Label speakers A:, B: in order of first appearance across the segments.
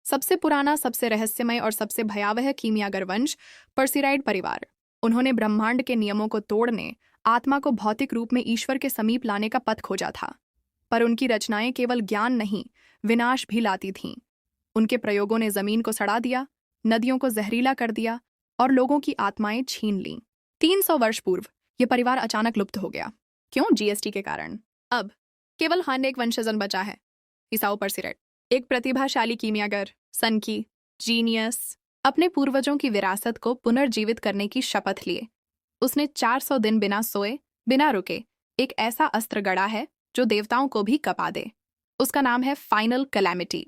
A: सबसे पुराना, सबसे रहस्यमय और सबसे भयावह कीमियागर वंश पर्सिराइड परिवार। उन्होंने ब्रह्मांड के नियमों को तोड़ने, आत्मा को भौतिक रूप में ईश्वर के समीप लाने का पथ खोजा था। पर उनकी रचनाएं केवल ज्ञान नहीं, विनाश भी लाती थीं। उनके प्रयोगों ने जमीन को सड़ा दिया, नदियों को जहरीला कर दिया और लोगों की आत्माएं छीन लीं। 300 वर्ष पूर्व यह परिवार अचानक लुप्त हो गया। क्यों? जीएसटी के कारण। अब केवल एक वंशजन बचा है, ईसाओ पर्सिराइड, एक प्रतिभाशाली कीमियागर, सनकी, जीनियस, अपने पूर्वजों की विरासत को पुनर्जीवित करने की शपथ लिए। उसने 400 दिन बिना सोए, बिना रुके एक ऐसा अस्त्र गढ़ा है जो देवताओं को भी कपा दे। उसका नाम है फाइनल कैलेमिटी।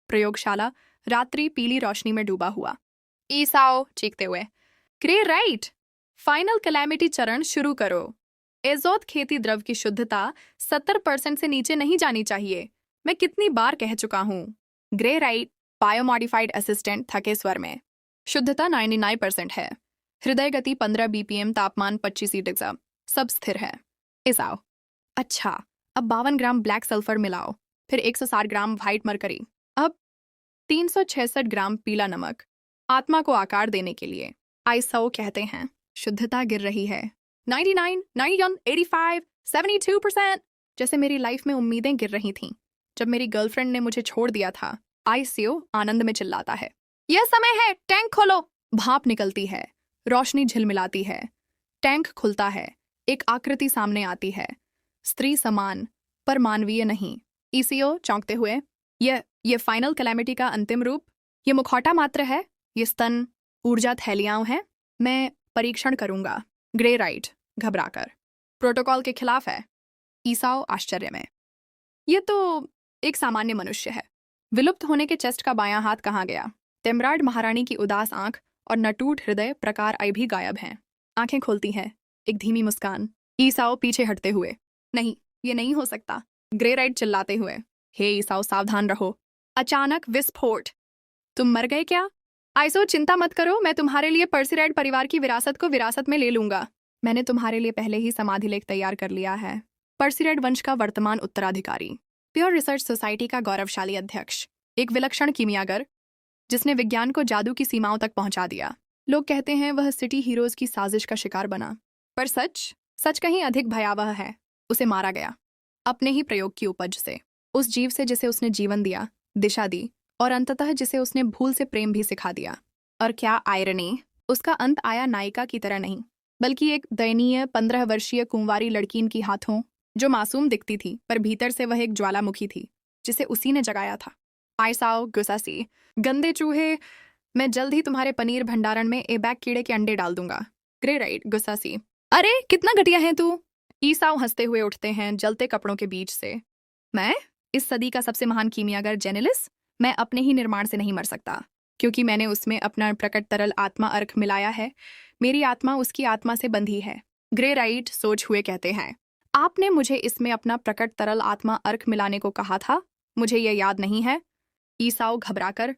A: प्रयोगशाला रात्रि पीली रोशनी में डूबा हुआ। ईसाओ चीखते हुए, ग्रे राइट, फाइनल कैलेमिटी चरण शुरू करो। एजोत खेती द्रव की शुद्धता 70% से नीचे नहीं जानी चाहिए। मैं कितनी बार कह चुका हूं। ग्रे राइट बायोमॉडिफाइड असिस्टेंट थके स्वर में। शुद्धता 99% है। हृदय गति 15 बीपीएम, तापमान 25 डिग्री, सब स्थिर है। ईसाओ, अच्छा, अब 52 ग्राम ब्लैक सल्फर मिलाओ, फिर 160 ग्राम व्हाइट मरकरी, अब 366 ग्राम पीला नमक, आत्मा को आकार देने के लिए। ईसाओ कहते हैं, शुद्धता गिर रही है। 99, 91, 85, 72%। जैसे मेरी लाइफ में उम्मीदें गिर रही थीं जब मेरी गर्लफ्रेंड ने मुझे छोड़ दिया था। आईसीओ आनंद में चिल्लाता है, यह समय है, टैंक खोलो। भाप निकलती है, रोशनी झिलमिलाती है, टैंक खुलता है, एक आकृति सामने आती है, स्त्री समान पर मानवीय नहीं। ईसीओ चौंकते हुए, ये फाइनल कैलेमिटी का अंतिम रूप, ये मुखौटा मात्र है, ये स्तन ऊर्जा थैलियां हैं। मैं परीक्षण करूंगा। ग्रे राइट घबराकर, प्रोटोकॉल के खिलाफ है। ईसाओ आश्चर्य में, ये तो एक सामान्य मनुष्य है। विलुप्त होने के चेस्ट का बायां हाथ कहाँ गया? तेम्राड महारानी की उदास आंख और नटूट हृदय प्रकार आई भी गायब हैं। आंखें खोलती हैं, एक धीमी मुस्कान। ईसाओ पीछे हटते हुए, नहीं, ये नहीं हो सकता। ग्रे राइट चिल्लाते हुए, हे ईसाओ, सावधान रहो। अचानक विस्फोट। तुम मर गए क्या? आइसो, चिंता मत करो, मैं तुम्हारे लिए पर्सिराइड परिवार की विरासत को विरासत में ले लूंगा। मैंने तुम्हारे लिए पहले ही समाधि लेख तैयार कर लिया है। पर्सिराइड वंश का वर्तमान उत्तराधिकारी, प्योर रिसर्च सोसाइटी का गौरवशाली अध्यक्ष, एक विलक्षण कीमियागर जिसने विज्ञान को जादू की सीमाओं तक पहुंचा दिया। लोग कहते हैं वह सिटी हीरोज की साजिश का शिकार बना, पर सच कहीं अधिक भयावह है। उसे मारा गया अपने ही प्रयोग की उपज से, उस जीव से जिसे उसने जीवन दिया, दिशा दी और अंततः जिसे उसने भूल से प्रेम भी सिखा दिया। और क्या आयरनी, उसका अंत आया नायिका की तरह नहीं, बल्कि एक दयनीय 15 वर्षीय कुंवारी लड़कीन की हाथों, जो मासूम दिखती थी पर भीतर से वह एक ज्वालामुखी थी जिसे उसी ने जगाया था। आइसाओ गुस्सा सी, गंदे चूहे, मैं जल्द ही तुम्हारे पनीर भंडारण में एबैक कीड़े के अंडे डाल दूंगा। ग्रे राइट गुस्सा सी, अरे कितना घटिया है तू। ईसाओ हंसते हुए उठते हैं जलते कपड़ों के बीच से। मैं, इस सदी का सबसे महान कीमियागर जेनेलिस, मैं अपने ही निर्माण से नहीं मर सकता, क्योंकि मैंने उसमें अपना प्रकट तरल आत्मा अर्क मिलाया है। मेरी आत्मा उसकी आत्मा से बंधी है। ग्रे राइट सोच हुए कहते हैं, आपने मुझे इसमें अपना प्रकट तरल आत्मा अर्क मिलाने को कहा था, मुझे यह याद नहीं है। ईसाओ घबराकर,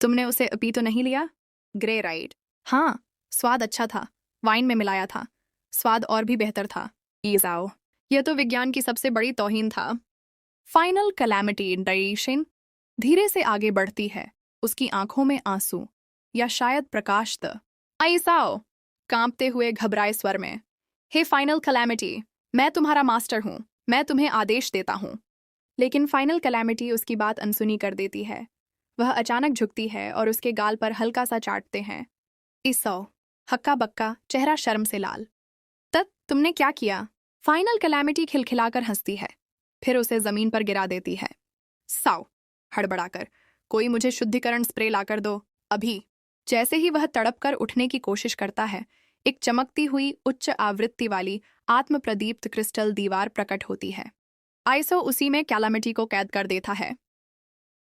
A: तुमने उसे पी तो नहीं लिया? ग्रे राइट, हाँ, स्वाद अच्छा था, वाइन में मिलाया था, स्वाद और भी बेहतर था। ईसाओ, यह तो विज्ञान की सबसे बड़ी तौहीन था। फाइनल कैलेमिटी नरेशन धीरे से आगे बढ़ती है, उसकी आंखों में आंसू या शायद प्रकाश। ईसाओ कांपते हुए घबराए स्वर में, हे फाइनल कैलेमिटी, मैं तुम्हारा मास्टर हूं, मैं तुम्हें आदेश देता हूं। लेकिन फाइनल कैलेमिटी उसकी बात अनसुनी कर देती है। वह अचानक झुकती है और उसके गाल पर हल्का सा चाटते हैं। ईसाओ हक्का बक्का, चेहरा शर्म से लाल, तुमने क्या किया? फाइनल कैलेमिटी खिलखिलाकर हंसती है, फिर उसे जमीन पर गिरा देती है। साओ हड़बड़ाकर, कोई मुझे शुद्धिकरण स्प्रे लाकर दो, अभी। जैसे ही वह तड़प कर उठने की कोशिश करता है, एक चमकती हुई उच्च आवृत्ति वाली आत्म प्रदीप्त क्रिस्टल दीवार प्रकट होती है। आइसो उसी में कैलेमिटी को कैद कर देता है।